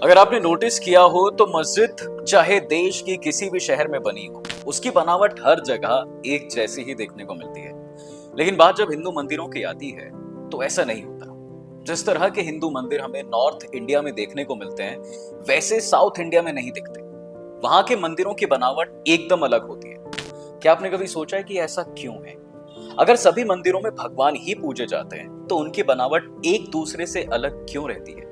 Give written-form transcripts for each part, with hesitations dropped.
अगर आपने नोटिस किया हो तो मस्जिद चाहे देश की किसी भी शहर में बनी हो, उसकी बनावट हर जगह एक जैसी ही देखने को मिलती है। लेकिन बात जब हिंदू मंदिरों की आती है तो ऐसा नहीं होता। जिस तरह के हिंदू मंदिर हमें नॉर्थ इंडिया में देखने को मिलते हैं, वैसे साउथ इंडिया में नहीं दिखते। वहां के मंदिरों की बनावट एकदम अलग होती है। क्या आपने कभी सोचा है कि ऐसा क्यों है? अगर सभी मंदिरों में भगवान ही पूजे जाते हैं तो उनकी बनावट एक दूसरे से अलग क्यों रहती है?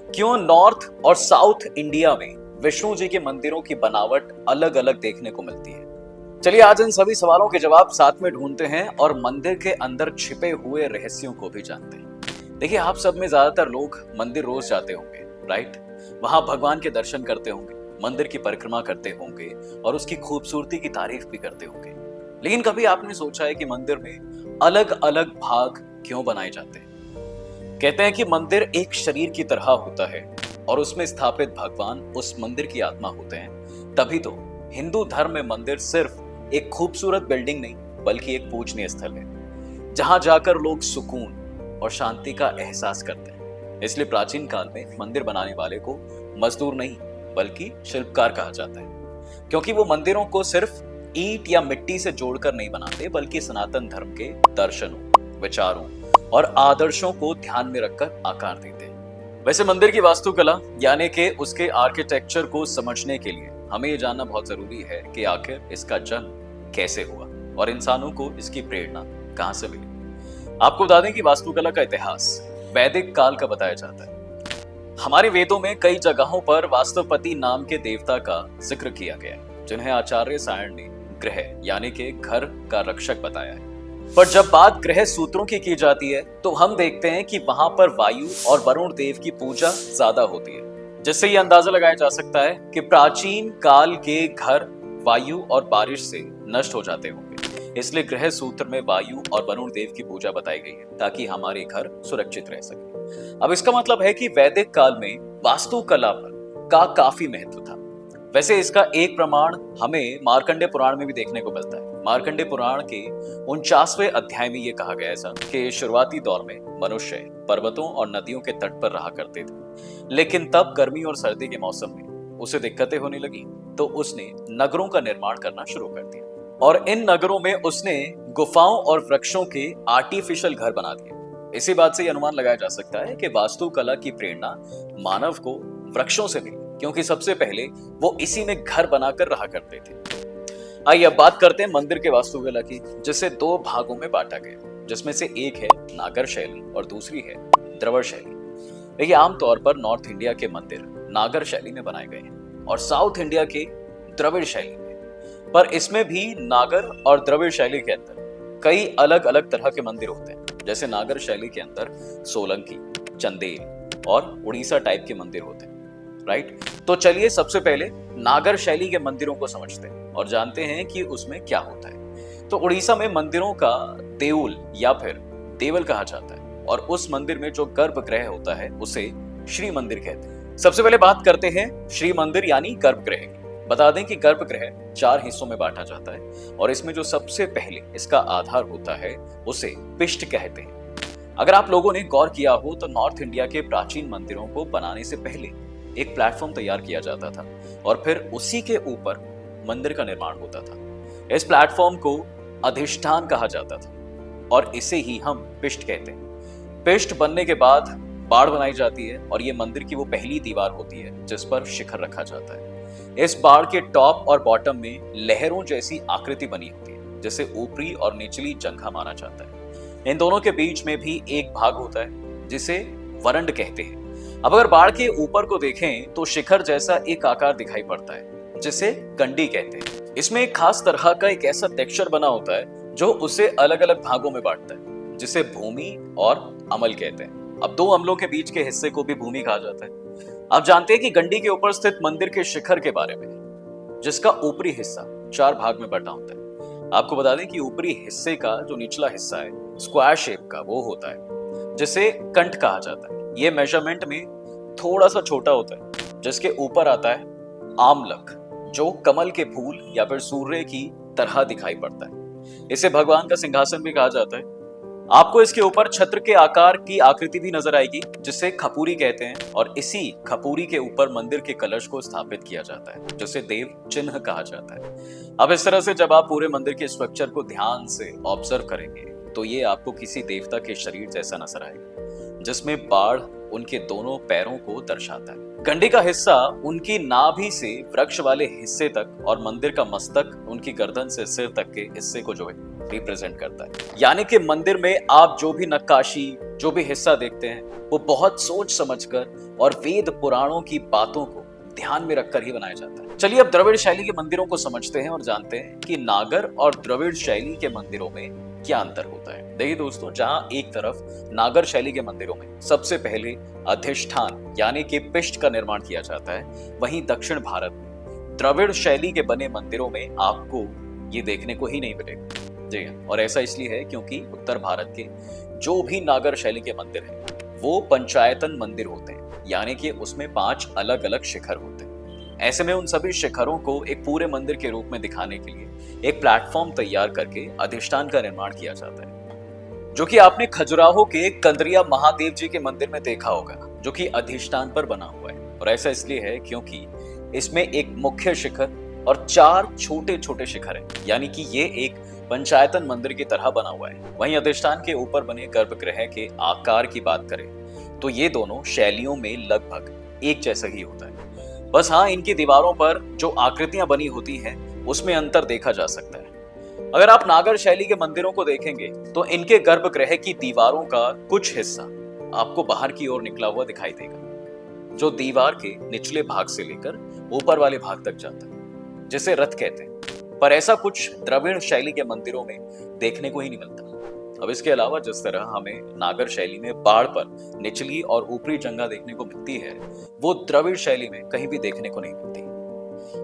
क्यों नॉर्थ और साउथ इंडिया में विष्णु जी के मंदिरों की बनावट अलग अलग देखने को मिलती है? चलिए आज इन सभी सवालों के जवाब साथ में ढूंढते हैं और मंदिर के अंदर छिपे हुए रहस्यों को भी जानते हैं। देखिए, आप सब में ज्यादातर लोग मंदिर रोज जाते होंगे, राइट? वहां भगवान के दर्शन करते होंगे, मंदिर की परिक्रमा करते होंगे और उसकी खूबसूरती की तारीफ भी करते होंगे। लेकिन कभी आपने सोचा है कि मंदिर में अलग अलग भाग क्यों बनाए जाते हैं? कहते हैं कि मंदिर एक शरीर की तरह होता है और उसमें स्थापित भगवान उस मंदिर की आत्मा होते हैं। तभी तो हिंदू धर्म में मंदिर सिर्फ एक खूबसूरत बिल्डिंग नहीं, बल्कि एक पूजनीय स्थल है जहां जाकर लोग सुकून और शांति का एहसास करते हैं। इसलिए प्राचीन काल में मंदिर बनाने वाले को मजदूर नहीं बल्कि शिल्पकार कहा जाता है, क्योंकि वो मंदिरों को सिर्फ ईंट या मिट्टी से जोड़कर नहीं बनाते, बल्कि सनातन धर्म के दर्शनों, विचारों और आदर्शों को ध्यान में रखकर आकार देते हैं। वैसे मंदिर की वास्तुकला यानी कि उसके आर्किटेक्चर को समझने के लिए हमें ये जानना बहुत जरूरी है कि आखिर इसका जन्म कैसे हुआ और इंसानों को इसकी प्रेरणा कहां से मिली। आपको बता दें कि वास्तुकला का इतिहास वैदिक काल का बताया जाता है। हमारे वेदों में कई जगहों पर वास्तुपति नाम के देवता का जिक्र किया गया है, जिन्हें आचार्य सायण ने ग्रह यानी कि घर का रक्षक बताया है। पर जब बात ग्रह सूत्रों की जाती है तो हम देखते हैं कि वहां पर वायु और वरुण देव की पूजा ज्यादा होती है, जिससे यह अंदाजा लगाया जा सकता है कि प्राचीन काल के घर वायु और बारिश से नष्ट हो जाते होंगे। इसलिए ग्रह सूत्र में वायु और वरुण देव की पूजा बताई गई है ताकि हमारे घर सुरक्षित रह सके। अब इसका मतलब है कि वैदिक काल में वास्तुकला का काफी महत्व था। वैसे इसका एक प्रमाण हमें मार्कंडे पुराण में भी देखने को मिलता है। मार्कंडे पुराण के 49वें अध्याय में यह कहा गया था कि शुरुआती दौर में मनुष्य पर्वतों और नदियों के तट पर रहा करते थे, लेकिन तब गर्मी और सर्दी के मौसम में उसे दिक्कतें होने लगी, तो उसने नगरों का निर्माण करना शुरू कर दिया और इन नगरों में उसने गुफाओं और वृक्षों के आर्टिफिशियल घर बना दिए। इसी बात से यह अनुमान लगाया जा सकता है कि वास्तुकला की प्रेरणा मानव को वृक्षों से मिली, क्योंकि सबसे पहले वो इसी में घर बनाकर रहा करते थे। आइए अब बात करते हैं मंदिर के वास्तुकला की, जिसे दो भागों में बांटा गया, जिसमें से एक है नागर शैली और दूसरी है द्रविड़ शैली। देखिए, आमतौर पर नॉर्थ इंडिया के मंदिर नागर शैली में बनाए गए हैं और साउथ इंडिया के द्रविड़ शैली में। पर इसमें भी नागर और द्रविड़ शैली के अंदर कई अलग अलग तरह के मंदिर होते हैं। जैसे नागर शैली के अंदर सोलंकी, चंदेल और उड़ीसा टाइप के मंदिर होते हैं, राइट? तो चलिए सबसे पहले नागर शैली के मंदिरों को समझते हैं और जानते हैं कि उसमें क्या होता है। तो उड़ीसा में मंदिरों का देउल या फिर देवल कहा जाता है और उस मंदिर में जो गर्भगृह होता है उसे श्री मंदिर कहते हैं। सबसे पहले बात करते हैं श्री मंदिर यानी गर्भगृह की। बता दें कि गर्भगृह 4 हिस्सों में बांटा जाता है और इसमें जो सबसे पहले इसका आधार होता है उसे पिष्ट कहते हैं। अगर आप लोगों ने गौर किया हो तो नॉर्थ इंडिया के प्राचीन मंदिरों को बनाने से पहले एक प्लेटफॉर्म तैयार किया जाता था और फिर उसी के ऊपर मंदिर का निर्माण होता था। इस प्लेटफॉर्म को अधिष्ठान कहा जाता था और इसे ही हम पिष्ट कहते हैं। पिष्ट बनने के बाद बाड़ बनाई जाती है और ये मंदिर की वो पहली दीवार होती है जिस पर शिखर रखा जाता है। इस बाड़ के टॉप और बॉटम में लहरों जैसी आकृति बनी होती है, जिसे ऊपरी और निचली जंघा माना जाता है। इन दोनों के बीच में भी एक भाग होता है जिसे वरंड कहते हैं। अब अगर बाड़ के ऊपर को देखें तो शिखर जैसा एक आकार दिखाई पड़ता है जिसे कंडी कहते हैं। इसमें एक खास तरह का एक ऐसा टेक्सचर बना होता है जो उसे अलग अलग भागों में बांटता है, जिसे भूमि और अमल कहते हैं। अब दो अमलों के बीच के हिस्से को भी भूमि कहा जाता है। आप जानते हैं कि गंडी के ऊपर स्थित मंदिर के शिखर के बारे में, जिसका ऊपरी हिस्सा 4 भाग में बटा होता है। आपको बता दें कि ऊपरी हिस्से का जो निचला हिस्सा है स्क्वायर शेप का वो होता है, जिसे कंठ कहा जाता है। ये मेजरमेंट में थोड़ा सा छोटा होता है, जिसके ऊपर आता है आमलक, जो कमल के फूल या फिर सूर्य की तरह दिखाई पड़ता है। इसे भगवान का सिंहासन भी कहा जाता है। आपको इसके ऊपर छत्र के आकार की आकृति भी नजर आएगी, जिसे खपूरी कहते हैं, और इसी खपूरी के ऊपर मंदिर के कलश को स्थापित किया जाता है, जिसे देव चिन्ह कहा जाता है। अब इस तरह से जब आप पूरे मंदिर के स्ट्रक्चर को ध्यान से ऑब्जर्व करेंगे तो ये आपको किसी देवता के शरीर जैसा नजर आएगा, जिसमें बाढ़ उनके दोनों पैरों को दर्शाता है। गंडी का हिस्सा उनकी नाभि से वृक्ष वाले हिस्से तक और मंदिर का मस्तक उनकी गर्दन से सिर तक के हिस्से को जो है रिप्रेजेंट करता है। यानी कि मंदिर में आप जो भी नक्काशी, जो भी हिस्सा देखते हैं, वो बहुत सोच समझकर और वेद पुराणों की बातों को ध्यान में रखकर ही बनाया जाता है। चलिए अब द्रविड़ शैली के मंदिरों को समझते हैं और जानते हैं कि नागर और द्रविड़ शैली के मंदिरों में क्या अंतर होता है। देखिए दोस्तों, जहां एक तरफ नागर शैली के मंदिरों में सबसे पहले अधिष्ठान यानी कि पिष्ट का निर्माण किया जाता है, वहीं दक्षिण भारत में द्रविड़ शैली के बने मंदिरों में आपको ये देखने को ही नहीं मिलेगा। जी हाँ, और ऐसा इसलिए है क्योंकि उत्तर भारत के जो भी नागर शैली के मंदिर हैं वो पंचायतन मंदिर होते हैं, यानी कि उसमें 5 अलग अलग शिखर होते हैं। ऐसे में उन सभी शिखरों को एक पूरे मंदिर के रूप में दिखाने के लिए एक प्लेटफॉर्म तैयार करके अधिष्ठान का निर्माण किया जाता है, जो कि आपने खजुराहो के कंदरिया महादेव जी के मंदिर में देखा होगा, जो कि अधिष्ठान पर बना हुआ है। और ऐसा इसलिए है क्योंकि इसमें एक मुख्य शिखर और 4 छोटे छोटे शिखर हैं, यानी कि ये एक पंचायतन मंदिर की तरह बना हुआ है। वहीं अधिष्ठान के ऊपर बने गर्भगृह के आकार की बात करें तो ये दोनों शैलियों में लगभग एक जैसा ही होता है। बस हाँ, इनकी दीवारों पर जो आकृतियां बनी होती हैं उसमें अंतर देखा जा सकता है। अगर आप नागर शैली के मंदिरों को देखेंगे तो इनके गर्भगृह की दीवारों का कुछ हिस्सा आपको बाहर की ओर निकला हुआ दिखाई देगा, जो दीवार के निचले भाग से लेकर ऊपर वाले भाग तक जाता है, जिसे रथ कहते हैं। पर ऐसा कुछ द्रविड़ शैली के मंदिरों में देखने को ही नहीं मिलता। अब इसके अलावा जिस तरह हमें नागर शैली में बाढ़ पर निचली और ऊपरी जंगा देखने को मिलती है, वो द्रविड़ शैली में कहीं भी देखने को नहीं मिलती।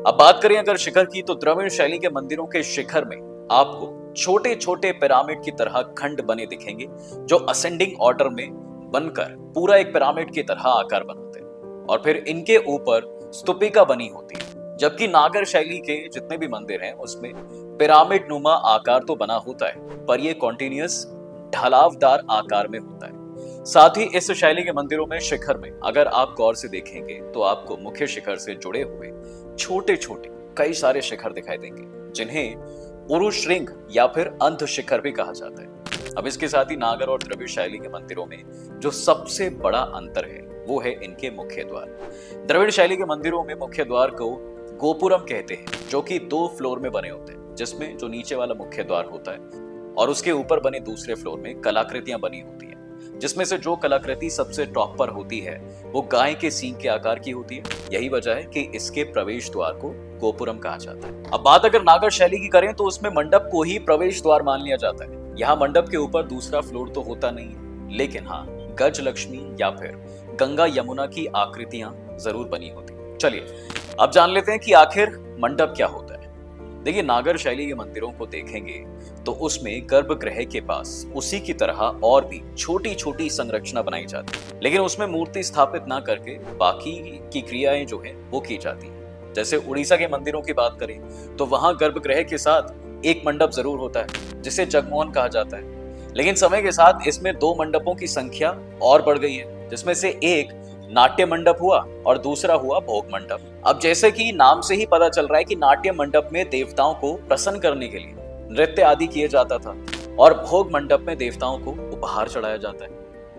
अब बात करें अगर शिखर की, तो द्रविड़ शैली के मंदिरों के शिखर में आपको छोटे छोटे पिरामिड की तरह खंड बने दिखेंगे, जो असेंडिंग ऑर्डर में बनकर पूरा एक पिरामिड की तरह आकार बनाते हैं, और फिर इनके ऊपर स्तूपिका बनी होती है। जबकि नागर शैली के जितने भी मंदिर हैं उसमें पिरामिड नुमा आकार तो बना होता है, पर ये कॉन्टिन्यूअस ढलावदार आकार में होता है। साथ ही इस शैली के मंदिरों में शिखर में अगर आप गौर से देखेंगे तो आपको मुख्य शिखर से जुड़े हुए छोटे छोटे कई सारे शिखर दिखाई देंगे, जिन्हें उरुश्रृंग या फिर अंध शिखर भी कहा जाता है। अब इसके साथ ही नागर और द्रविड़ शैली के मंदिरों में जो सबसे बड़ा अंतर है वो है इनके मुख्य द्वार। द्रविड़ शैली के मंदिरों में मुख्य द्वार को गोपुरम कहते हैं, जो कि 2 फ्लोर में बने होते हैं, जिसमें जो नीचे वाला मुख्य द्वार होता है और उसके ऊपर बने दूसरे फ्लोर में कलाकृतियां बनी होती हैं, जिसमें से जो कलाकृति सबसे टॉप पर होती है वो गाय के सींग के आकार की होती है। यही वजह है कि इसके प्रवेश द्वार को गोपुरम कहा जाता है। अब बात अगर नागर शैली की करें तो उसमें मंडप को ही प्रवेश द्वार मान लिया जाता है। यहाँ मंडप के ऊपर दूसरा फ्लोर तो होता नहीं है, लेकिन हाँ, गज लक्ष्मी या फिर गंगा यमुना की आकृतियां जरूर बनी होती। चलिए अब जान लेते हैं कि आखिर मंडप क्या होता है। देखिए, नागर शैली के मंदिरों को देखेंगे तो उसमें गर्भगृह के पास उसी की तरह और भी छोटी छोटी संरचना बनाई जाती है, लेकिन उसमें मूर्ति स्थापित ना करके बाकी की क्रियाएं जो है वो की जाती है। जैसे उड़ीसा के मंदिरों की बात करें तो वहां गर्भगृह के साथ एक मंडप जरूर होता है, जिसे जगमोहन कहा जाता है। लेकिन समय के साथ इसमें 2 मंडपों की संख्या और बढ़ गई है, जिसमें से एक नाट्य मंडप हुआ और दूसरा हुआ भोग मंडप। अब जैसे कि नाम से ही पता चल रहा है कि नाट्य मंडप में देवताओं को प्रसन्न करने के लिए नृत्य आदि किए जाता था, और भोग मंडप में देवताओं को उपहार चढ़ाया जाता है।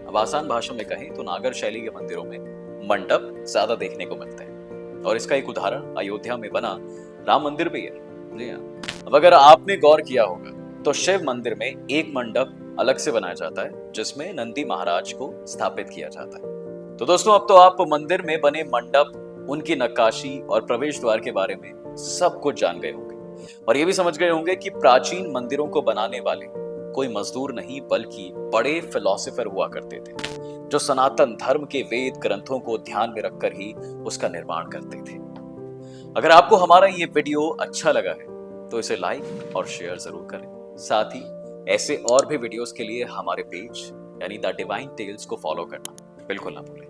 अब आसान भाषा में कहें तो नागर शैली के मंदिरों में मंडप ज्यादा देखने को मिलते हैं, और इसका एक उदाहरण अयोध्या में बना राम मंदिर भी है। जी हाँ, अब अगर आपने गौर किया होगा तो शिव मंदिर में एक मंडप अलग से बनाया जाता है, जिसमें नंदी महाराज को स्थापित किया जाता है। तो दोस्तों, अब तो आप मंदिर में बने मंडप, उनकी नक्काशी और प्रवेश द्वार के बारे में सब कुछ जान गए होंगे, और ये भी समझ गए होंगे कि प्राचीन मंदिरों को बनाने वाले कोई मजदूर नहीं बल्कि बड़े फिलोसोफर हुआ करते थे, जो सनातन धर्म के वेद ग्रंथों को ध्यान में रखकर ही उसका निर्माण करते थे। अगर आपको हमारा ये वीडियो अच्छा लगा है तो इसे लाइक और शेयर जरूर करें। साथ ही ऐसे और भी वीडियोस के लिए हमारे पेज यानी द डिवाइन टेल्स को फॉलो करना बिल्कुल ना भूलें।